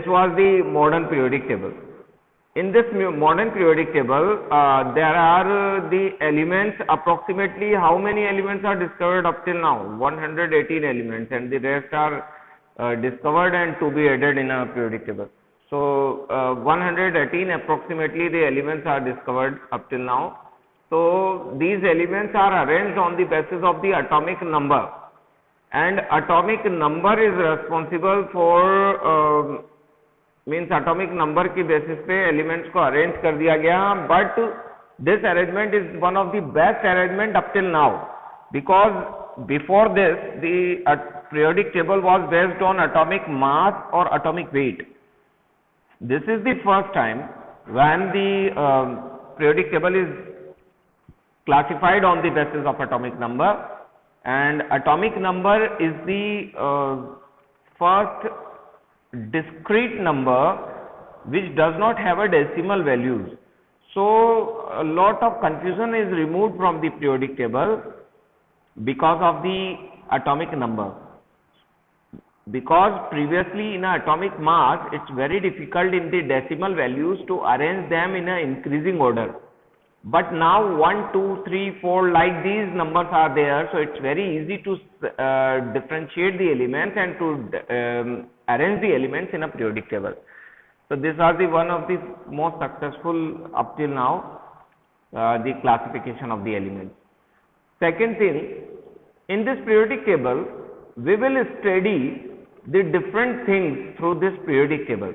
was the modern periodic table. In this modern periodic table, there are the elements, approximately how many elements are discovered up till now? 118 elements, and the rest are discovered and to be added in a periodic table. So 118 approximately the elements are discovered up till now. So these elements are arranged on the basis of the atomic number, and atomic number is responsible for means atomic number की basis पे elements को arrange कर दिया गया, but this arrangement is one of the best arrangement up till now, because before this the periodic table was based on atomic mass or atomic weight. This is the first time when the periodic table is classified on the basis of atomic number, and atomic number is the first discrete number which does not have a decimal values. So a lot of confusion is removed from the periodic table because of the atomic number, because previously in a atomic mass it's very difficult in the decimal values to arrange them in a increasing order, but now 1 2 3 4 like these numbers are there, so it's very easy to differentiate the elements and to arrange the elements in a periodic table. So these are the one of the most successful up till now, the classification of the elements. Second thing, in this periodic table we will study the different things through this periodic table.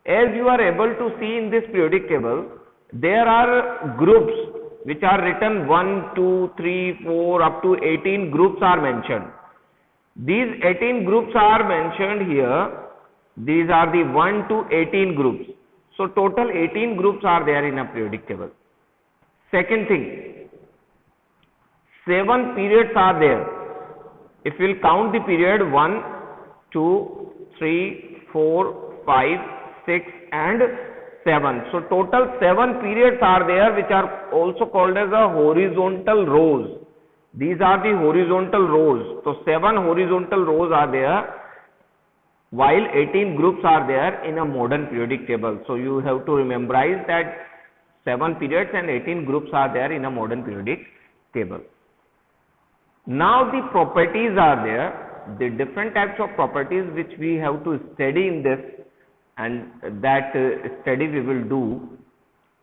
As you are able to see in this periodic table, there are groups which are written 1 2 3 4 up to 18 groups are mentioned. These 18 groups are mentioned here. These are the 1 to 18 groups. So total 18 groups are there in a periodic table. Second thing, 7 periods are there. If we will count the period 1 2 3 4 5 6 and 7. So total 7 periods are there, which are also called as a horizontal rows. These are the horizontal rows. So 7 horizontal rows are there, while 18 groups are there in a modern periodic table. So you have to memorize that 7 periods and 18 groups are there in a modern periodic table. Now the properties are there, the different types of properties which we have to study in this, and that study we will do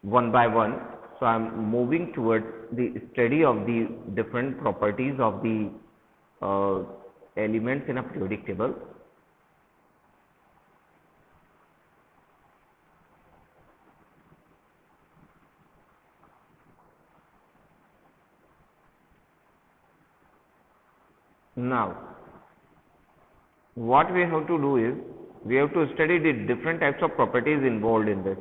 one by one. So I am moving towards the study of the different properties of the elements in a periodic table. Now what we have to do is, we have to study the different types of properties involved in this.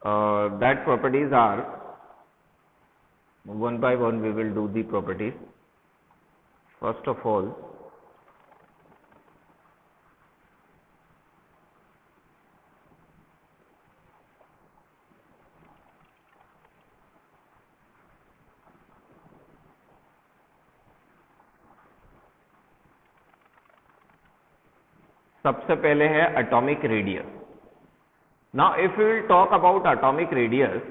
That properties are, one by one we will do the properties. First of all, सबसे पहले है atomic radius. Now if we will talk about atomic radius,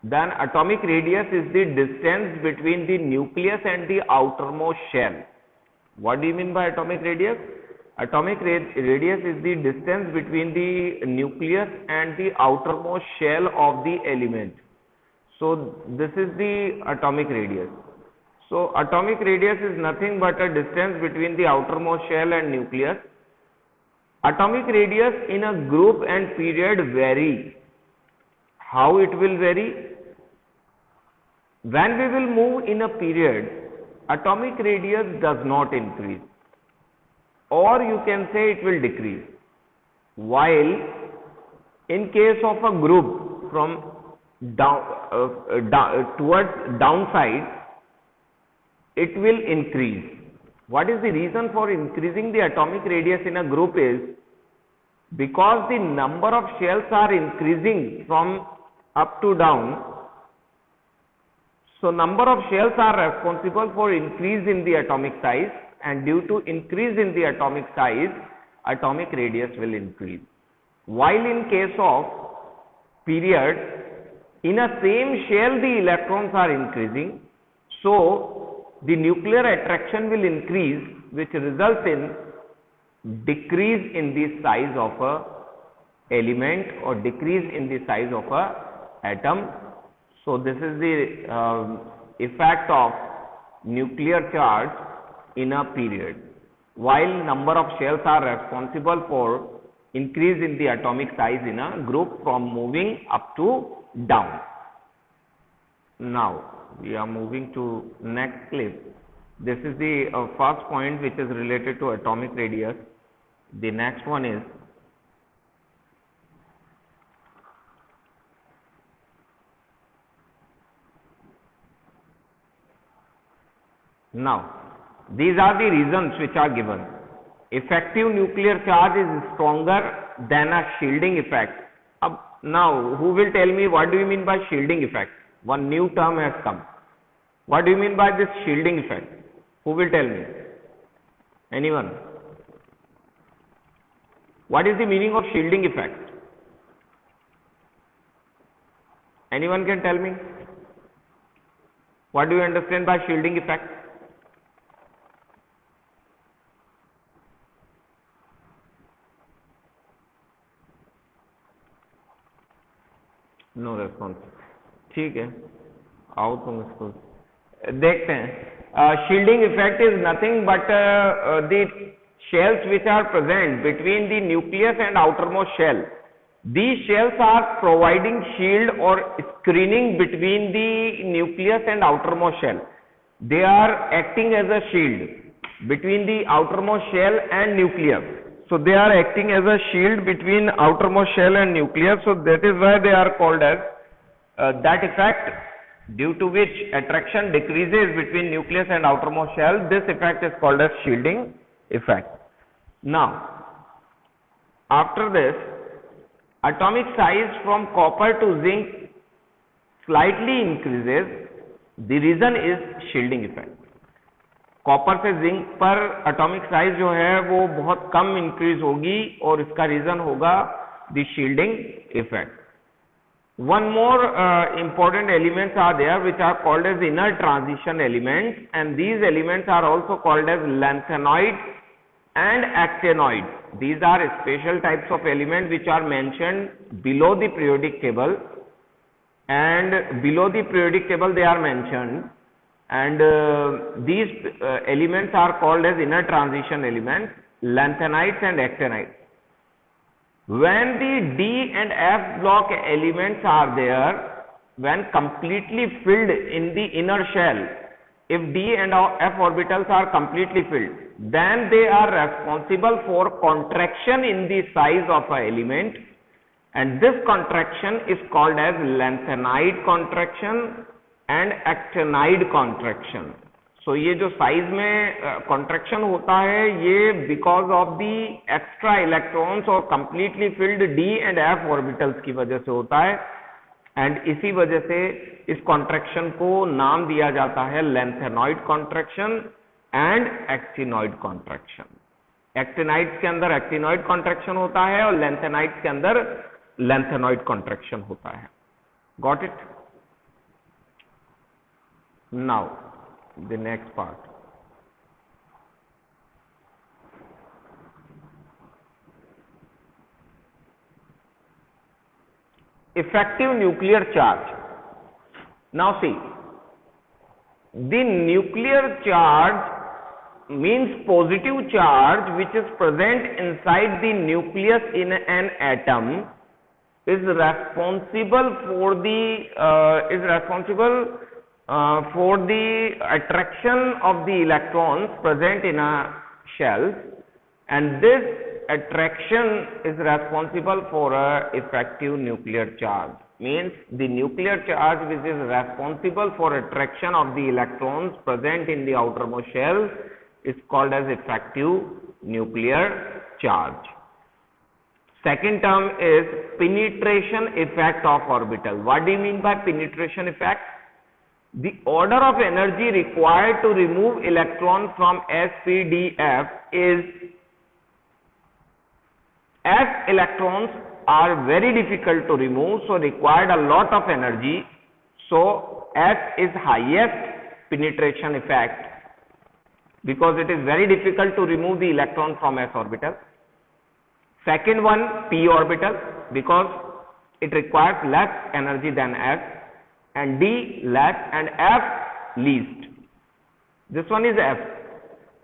then atomic radius is the distance between the nucleus and the outermost shell. What do you mean by atomic radius? Atomic radius is the distance between the nucleus and the outermost shell of the element. So this is the atomic radius. So atomic radius is nothing but a distance between the outermost shell and nucleus. Atomic radius in a group and period vary. How it will vary? When we will move in a period, atomic radius does not increase, or you can say it will decrease, while in case of a group from towards downside, it will increase. What is the reason for increasing the atomic radius in a group is because the number of shells are increasing from up to down. So number of shells are responsible for increase in the atomic size, and due to increase in the atomic size, atomic radius will increase. While in case of period, in a same shell the electrons are increasing, so the nuclear attraction will increase, which results in decrease in the size of a element or decrease in the size of a atom. So this is the effect of nuclear charge in a period. While number of shells are responsible for increase in the atomic size in a group from moving up to down. Now we are moving to next clip. This is the first point which is related to atomic radius. The next one is now these are the reasons which are given. Effective nuclear charge is stronger than a shielding effect. Now who will tell me what do you mean by shielding effect? One new term has come. What do you mean by this shielding effect? Who will tell me? Anyone? What is the meaning of shielding effect? Anyone can tell me? What do you understand by shielding effect? No response. ठीक है, आओ तुम इसको देखते हैं. Shielding effect is nothing but the shells which are present between the nucleus and outermost shell. These shells are providing shield or screening between the nucleus and outermost shell. They are acting as a shield between the outermost shell and nucleus. So they are acting as a shield between outermost shell and nucleus. So that is why they are called as that effect, due to which attraction decreases between nucleus and outermost shell. This effect is called as shielding effect. Now, after this, atomic size from copper to zinc slightly increases. The reason is shielding effect. Copper से zinc पर atomic size जो है वो बहुत कम increase होगी और इसका reason होगा the shielding effect. One more important elements are there which are called as inner transition elements, and these elements are also called as lanthanoids and actinoids. These are special types of elements which are mentioned below the periodic table, and below the periodic table they are mentioned, and these elements are called as inner transition elements, lanthanides and actinides. When the d and f block elements are there, when completely filled in the inner shell, if d and f orbitals are completely filled, then they are responsible for contraction in the size of an element, and this contraction is called as lanthanide contraction and actinide contraction. So ये जो size में contraction होता है ये because of the extra electrons और completely filled D and F orbitals की वजह से होता है, एंड इसी वजह से इस कॉन्ट्रैक्शन को नाम दिया जाता है lanthanoid contraction and actinoid contraction. Actinides के अंदर एक्टिनॉइड कॉन्ट्रैक्शन होता है और लैंथेनाइड्स के अंदर लैंथेनॉइड कॉन्ट्रैक्शन होता है. Got it? Now the next part. Effective nuclear charge. Now see, the nuclear charge means positive charge which is present inside the nucleus in an atom is responsible for the attraction of the electrons present in a shell, and this attraction is responsible for a effective nuclear charge. Means the nuclear charge which is responsible for attraction of the electrons present in the outermost shell is called as effective nuclear charge. Second term is penetration effect of orbital. What do you mean by penetration effect? The order of energy required to remove electron from s, p, d, f is As electrons are very difficult to remove, so required a lot of energy. So S is highest penetration effect because it is very difficult to remove the electron from S orbital. Second one, p orbital, because it requires less energy than S, and d less, and F least. This one is F.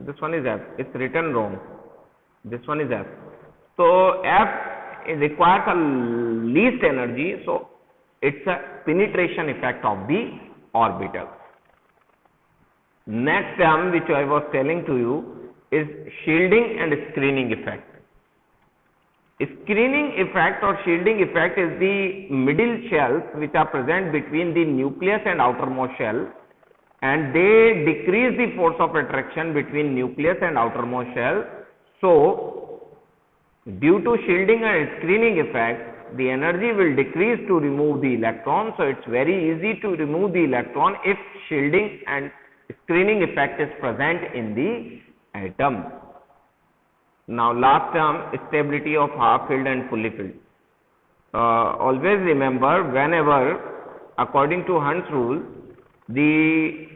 This one is F. It's written wrong. This one is F. So F requires a least energy, so it's a penetration effect of the orbital. Next term which I was telling to you is shielding and screening effect. Screening effect or shielding effect is the middle shells which are present between the nucleus and outermost shell, and they decrease the force of attraction between nucleus and outermost shell. So due to shielding and screening effect, the energy will decrease to remove the electron. So it's very easy to remove the electron if shielding and screening effect is present in the atom. Now last term, stability of half filled and fully filled. Always remember, whenever according to Hund's rule, the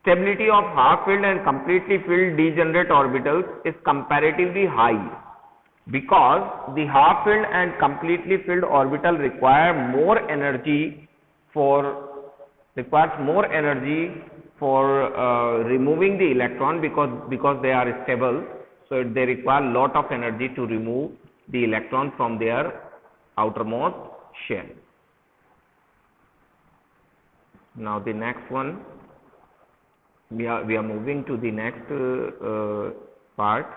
stability of half filled and completely filled degenerate orbitals is comparatively high, because the half filled and completely filled orbital require more energy for removing the electron, because they are stable. So they require lot of energy to remove the electron from their outermost shell. Now the next one, we are moving to the next part.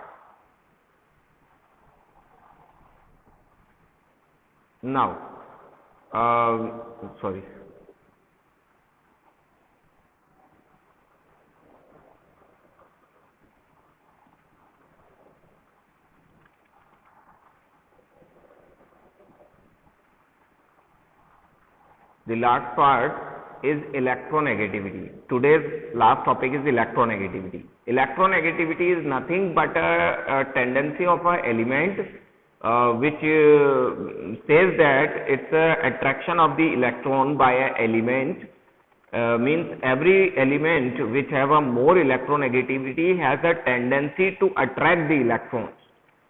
Now, sorry. The last part is electronegativity. Today's last topic is electronegativity. Electronegativity is nothing but a tendency of an element which says that it's a attraction of the electron by an element. Means every element which have a more electronegativity has a tendency to attract the electrons,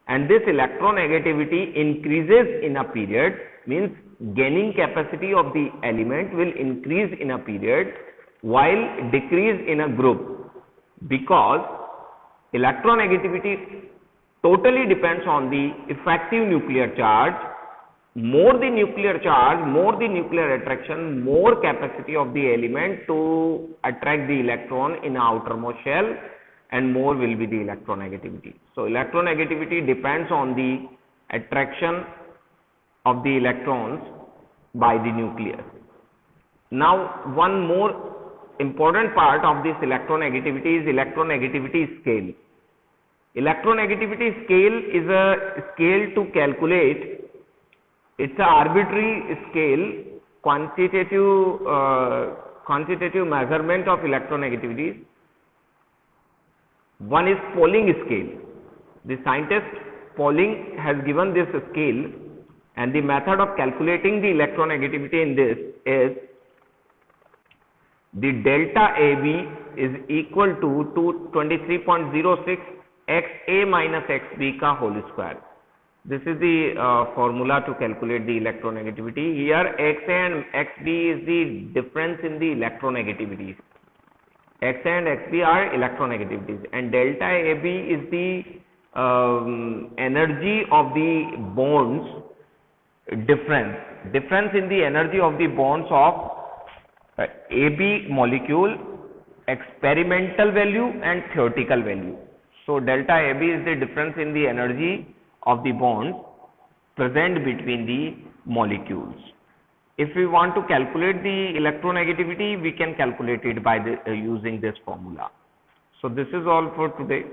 and this electronegativity increases in a period, means gaining capacity of the element will increase in a period while decrease in a group, because electronegativity totally depends on the effective nuclear charge. More the nuclear charge, more the nuclear attraction, more capacity of the element to attract the electron in the outermost shell, and more will be the electronegativity. So electronegativity depends on the attraction of the electrons by the nucleus. Now one more important part of this electronegativity is electronegativity scale. Electronegativity scale is a scale to calculate. It's an arbitrary scale, quantitative measurement of electronegativity. One is Pauling scale. The scientist Pauling has given this scale, and the method of calculating the electronegativity in this is the delta AB is equal to 223.06 XA minus XB ka whole square. This is the formula to calculate the electronegativity. Here XA and XB is the difference in the electronegativities. XA and XB are electronegativities, and delta AB is the energy of the bonds difference in the energy of the bonds of AB molecule, experimental value and theoretical value. So delta AB is the difference in the energy of the bonds present between the molecules. If we want to calculate the electronegativity, we can calculate it by using this formula. So this is all for today.